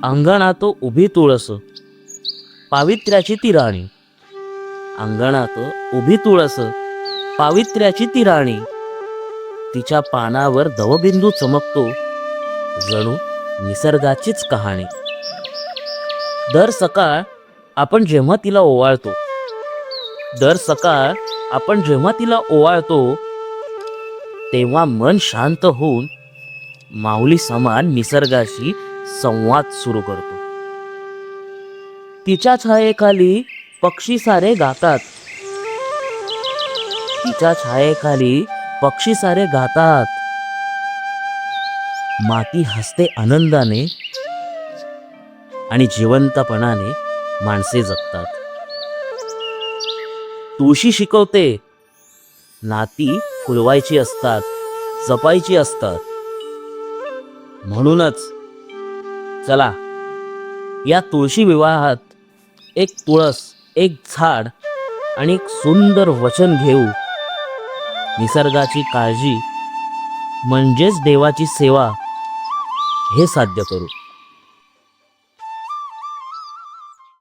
अंगणात उभी तुळस, पावित्र्याची ती राणी. अंगणात उभी तुळस, पावित्र्याची ती राणी. तिच्या पानावर दवबिंदू चमकतो, जणू निसर्गाचीच कहाणी. दर सकाळ आपण जेव्हा तिला ओवाळतो, दर सकाळ आपण जेव्हा तिला ओवाळतो, तेव्हा मन शांत होऊन माऊली समान निसर्गाशी संवाद सुरू करतो. तिच्या छायेखाली पक्षी सारे गातात, तिच्या छायेखाली पक्षी सारे गातात. माती हसते आनंदाने आणि जिवंतपणाने माणसे जगतात. तुळशी शिकवते, नाती फुलवायची असतात, जपायची असतात. म्हणूनच चला, या तुळशी विवाहात एक तुळस, एक झाड आणि एक सुंदर वचन घेऊ. निसर्गाची काळजी म्हणजेच देवाची सेवा हे साध्य करू.